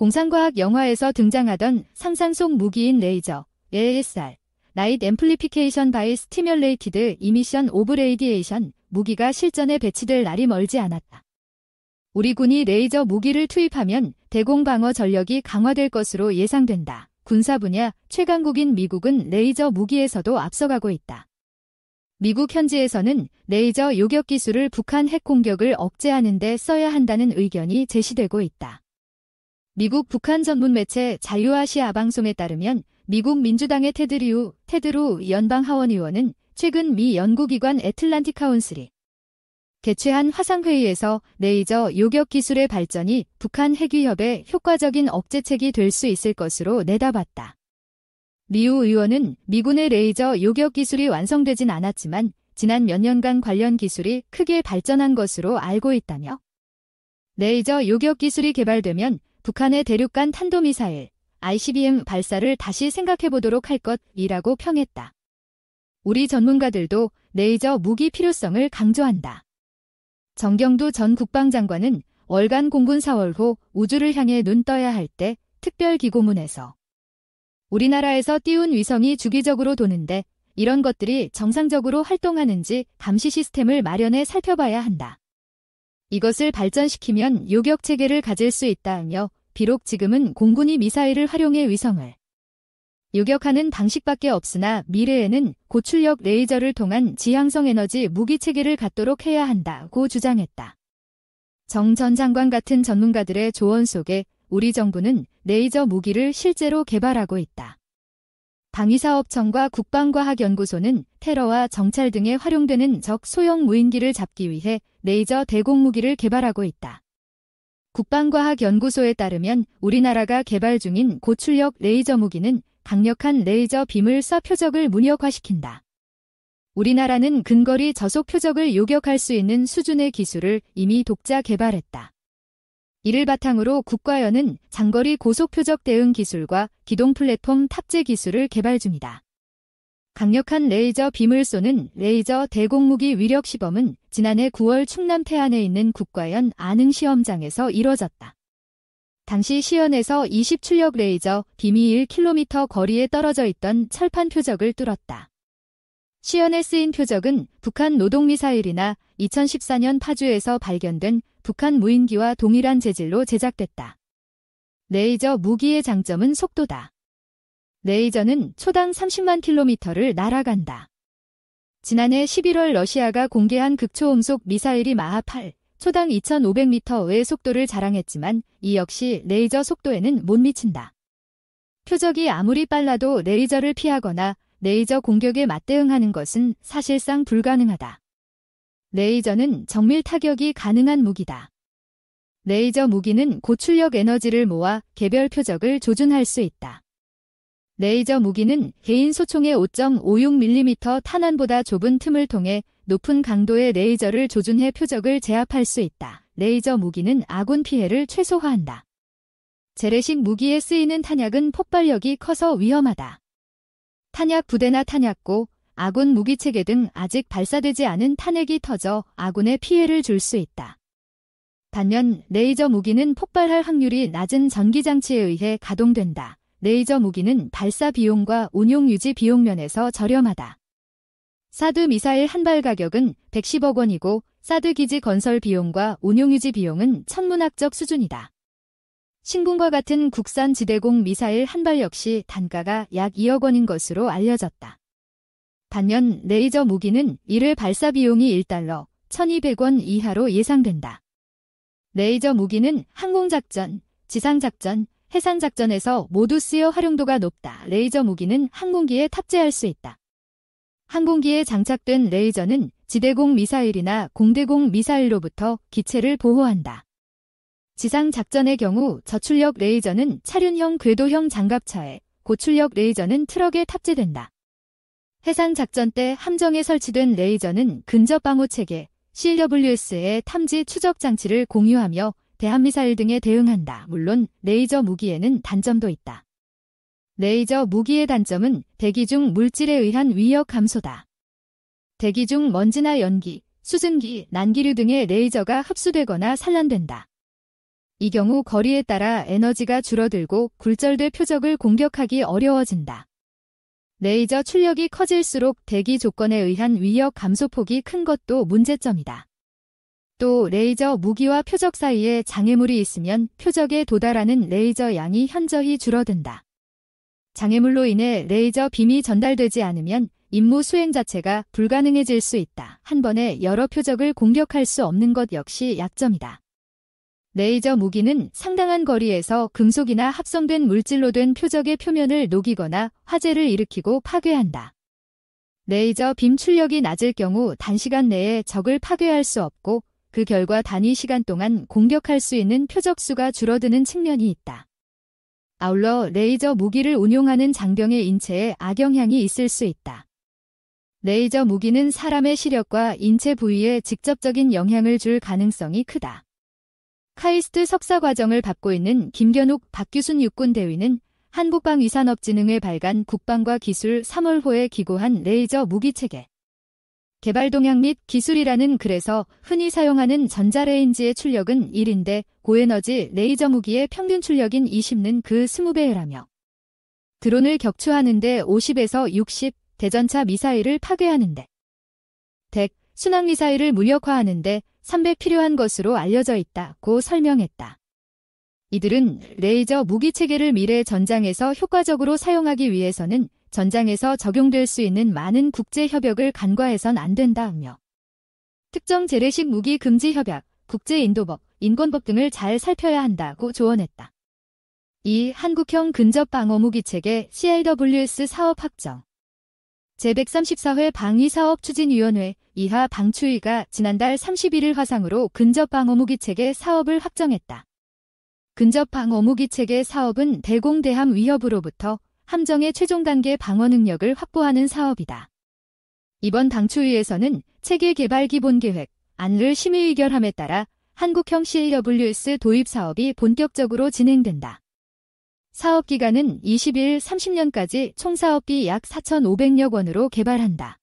공상과학 영화에서 등장하던 상상 속 무기인 레이저, ASR, Light Amplification by Stimulated Emission of Radiation, 무기가 실전에 배치될 날이 멀지 않았다. 우리 군이 레이저 무기를 투입하면 대공 방어 전력이 강화될 것으로 예상된다. 군사 분야 최강국인 미국은 레이저 무기에서도 앞서가고 있다. 미국 현지에서는 레이저 요격 기술을 북한 핵 공격을 억제하는 데 써야 한다는 의견이 제시되고 있다. 미국 북한 전문 매체 자유아시아 방송에 따르면 미국 민주당의 테드루 연방 하원 의원은 최근 미 연구기관 애틀란틱 카운슬이 개최한 화상회의에서 레이저 요격 기술의 발전이 북한 핵위협의 효과적인 억제책이 될 수 있을 것으로 내다봤다. 리우 의원은 미군의 레이저 요격 기술이 완성되진 않았지만 지난 몇 년간 관련 기술이 크게 발전한 것으로 알고 있다며 레이저 요격 기술이 개발되면 북한의 대륙간 탄도미사일 ICBM 발사를 다시 생각해보도록 할 것이라고 평했다. 우리 전문가들도 레이저 무기 필요성을 강조한다. 정경두 전 국방장관은 월간 공군 4월호 우주를 향해 눈 떠야 할 때 특별기고문에서 우리나라에서 띄운 위성이 주기적으로 도는데 이런 것들이 정상적으로 활동하는지 감시 시스템을 마련해 살펴봐야 한다. 이것을 발전시키면 요격 체계를 가질 수 있다며 비록 지금은 공군이 미사일을 활용해 위성을 요격하는 방식밖에 없으나 미래에는 고출력 레이저를 통한 지향성 에너지 무기 체계를 갖도록 해야 한다고 주장했다. 정 전 장관 같은 전문가들의 조언 속에 우리 정부는 레이저 무기를 실제로 개발하고 있다. 방위사업청과 국방과학연구소는 테러와 정찰 등에 활용되는 적 소형 무인기를 잡기 위해 레이저 대공무기를 개발하고 있다. 국방과학연구소에 따르면 우리나라가 개발 중인 고출력 레이저 무기는 강력한 레이저 빔을 쏴 표적을 무력화시킨다. 우리나라는 근거리 저속 표적을 요격할 수 있는 수준의 기술을 이미 독자 개발했다. 이를 바탕으로 국가연은 장거리 고속 표적 대응 기술과 기동 플랫폼 탑재 기술을 개발 중이다. 강력한 레이저 빔을 쏘는 레이저 대공무기 위력 시범은 지난해 9월 충남 태안에 있는 국가연 안흥 시험장에서 이뤄졌다. 당시 시연에서 20출력 레이저 빔이 1km 거리에 떨어져 있던 철판 표적을 뚫었다. 시연에 쓰인 표적은 북한 노동미사일이나 2014년 파주에서 발견된 북한 무인기와 동일한 재질로 제작됐다. 레이저 무기의 장점은 속도다. 레이저는 초당 30만 킬로미터를 날아간다. 지난해 11월 러시아가 공개한 극초음속 미사일이 마하 8, 초당 2,500m의 속도를 자랑했지만 이 역시 레이저 속도에는 못 미친다. 표적이 아무리 빨라도 레이저를 피하거나 레이저 공격에 맞대응하는 것은 사실상 불가능하다. 레이저는 정밀 타격이 가능한 무기다. 레이저 무기는 고출력 에너지를 모아 개별 표적을 조준할 수 있다. 레이저 무기는 개인 소총의 5.56mm 탄환보다 좁은 틈을 통해 높은 강도의 레이저를 조준해 표적을 제압할 수 있다. 레이저 무기는 아군 피해를 최소화한다. 재래식 무기에 쓰이는 탄약은 폭발력이 커서 위험하다. 탄약 부대나 탄약고, 아군 무기체계 등 아직 발사되지 않은 탄핵이 터져 아군에 피해를 줄 수 있다. 반면 레이저 무기는 폭발할 확률이 낮은 전기장치에 의해 가동된다. 레이저 무기는 발사 비용과 운용 유지 비용 면에서 저렴하다. 사드 미사일 한 발 가격은 110억 원이고 사드 기지 건설 비용과 운용 유지 비용은 천문학적 수준이다. 신궁과 같은 국산 지대공 미사일 한 발 역시 단가가 약 2억 원인 것으로 알려졌다. 반면 레이저 무기는 1회 발사 비용이 1달러, 1,200원 이하로 예상된다. 레이저 무기는 항공작전, 지상작전, 해상작전에서 모두 쓰여 활용도가 높다. 레이저 무기는 항공기에 탑재할 수 있다. 항공기에 장착된 레이저는 지대공 미사일이나 공대공 미사일로부터 기체를 보호한다. 지상작전의 경우 저출력 레이저는 차륜형 궤도형 장갑차에, 고출력 레이저는 트럭에 탑재된다. 해상작전 때 함정에 설치된 레이저는 근접방호체계, CWS의 탐지 추적 장치를 공유하며 대한미사일 등에 대응한다. 물론 레이저 무기에는 단점도 있다. 레이저 무기의 단점은 대기 중 물질에 의한 위력 감소다. 대기 중 먼지나 연기, 수증기, 난기류 등의 레이저가 흡수되거나 산란된다. 이 경우 거리에 따라 에너지가 줄어들고 굴절돼 표적을 공격하기 어려워진다. 레이저 출력이 커질수록 대기 조건에 의한 위력 감소폭이 큰 것도 문제점이다. 또 레이저 무기와 표적 사이에 장애물이 있으면 표적에 도달하는 레이저 양이 현저히 줄어든다. 장애물로 인해 레이저 빔이 전달되지 않으면 임무 수행 자체가 불가능해질 수 있다. 한 번에 여러 표적을 공격할 수 없는 것 역시 약점이다. 레이저 무기는 상당한 거리에서 금속이나 합성된 물질로 된 표적의 표면을 녹이거나 화재를 일으키고 파괴한다. 레이저 빔 출력이 낮을 경우 단시간 내에 적을 파괴할 수 없고 그 결과 단위 시간 동안 공격할 수 있는 표적 수가 줄어드는 측면이 있다. 아울러 레이저 무기를 운용하는 장병의 인체에 악영향이 있을 수 있다. 레이저 무기는 사람의 시력과 인체 부위에 직접적인 영향을 줄 가능성이 크다. 카이스트 석사 과정을 받고 있는 김견욱 박규순 육군대위는 한국방위산업진흥회 발간 국방과 기술 3월호에 기고한 레이저 무기체계 개발 동향 및 기술이라는 글에서 흔히 사용하는 전자레인지의 출력은 1인데 고에너지 레이저 무기의 평균 출력인 20는 그 20배라며 드론을 격추하는데 50에서 60, 대전차 미사일을 파괴하는데 100, 순항미사일을 무력화하는데 300 필요한 것으로 알려져 있다고 설명했다. 이들은 레이저 무기체계를 미래 전장에서 효과적으로 사용하기 위해서는 전장에서 적용될 수 있는 많은 국제협약을 간과해선 안 된다며 특정 재래식 무기 금지 협약, 국제인도법, 인권법 등을 잘 살펴야 한다고 조언했다. 이 한국형 근접방어무기체계 CIWS 사업 확정 제134회 방위사업추진위원회 이하 방추위가 지난달 31일 화상으로 근접방어무기체계 사업을 확정했다. 근접방어무기체계 사업은 대공대함 위협으로부터 함정의 최종 단계 방어 능력을 확보하는 사업이다. 이번 방추위에서는 체계 개발 기본 계획, 안을 심의 의결함에 따라 한국형 CIWS 도입 사업이 본격적으로 진행된다. 사업 기간은 20일 30년까지 총 사업비 약 4,500억 원으로 개발한다.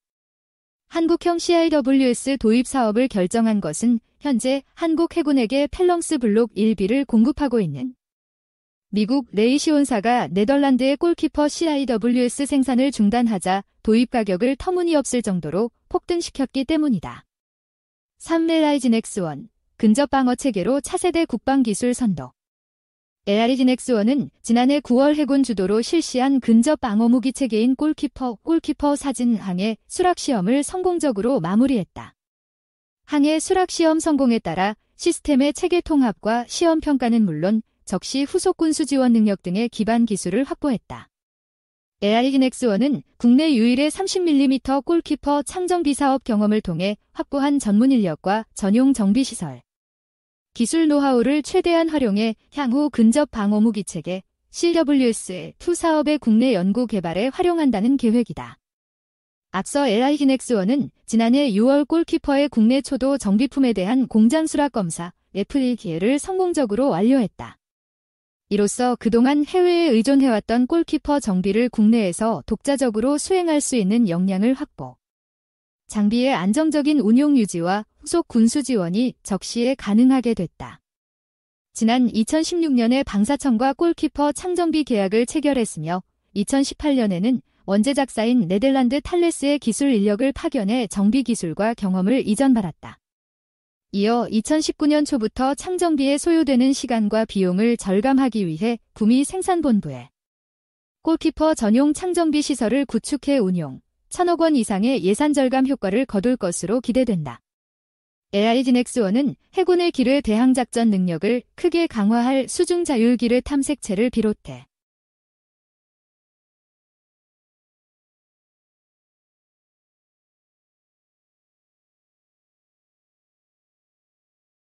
한국형 CIWS 도입 사업을 결정한 것은 현재 한국 해군에게 펠럼스 블록 1B를 공급하고 있는 미국 레이시온사가 네덜란드의 골키퍼 CIWS 생산을 중단하자 도입 가격을 터무니없을 정도로 폭등시켰기 때문이다. 3. LIGNX1 근접방어 체계로 차세대 국방기술 선도 LIGNX1은 지난해 9월 해군 주도로 실시한 근접방어무기 체계인 골키퍼 사진항해 수락시험을 성공적으로 마무리했다. 항해 수락시험 성공에 따라 시스템의 체계 통합과 시험 평가는 물론 적시 후속 군수 지원 능력 등의 기반 기술을 확보했다. LIGNX1은 국내 유일의 30mm 골키퍼 창정비 사업 경험을 통해 확보한 전문 인력과 전용 정비시설, 기술 노하우를 최대한 활용해 향후 근접 방어무기 체계 CWS2 사업의 국내 연구 개발에 활용한다는 계획이다. 앞서 LIGNX1은 지난해 6월 골키퍼의 국내 초도 정비품에 대한 공장 수락 검사 FAT를 성공적으로 완료했다. 이로써 그동안 해외에 의존해왔던 골키퍼 정비를 국내에서 독자적으로 수행할 수 있는 역량을 확보, 장비의 안정적인 운용 유지와 후속 군수 지원이 적시에 가능하게 됐다. 지난 2016년에 방사청과 골키퍼 창정비 계약을 체결했으며 2018년에는 원제 작사인 네덜란드 탈레스의 기술 인력을 파견해 정비 기술과 경험을 이전받았다. 이어 2019년 초부터 창정비에 소요되는 시간과 비용을 절감하기 위해 구미 생산본부에 골키퍼 전용 창정비 시설을 구축해 운용, 1,000억 원 이상의 예산 절감 효과를 거둘 것으로 기대된다. LIGNX1은 해군의 기뢰 대항작전 능력을 크게 강화할 수중 자율 기뢰 탐색체를 비롯해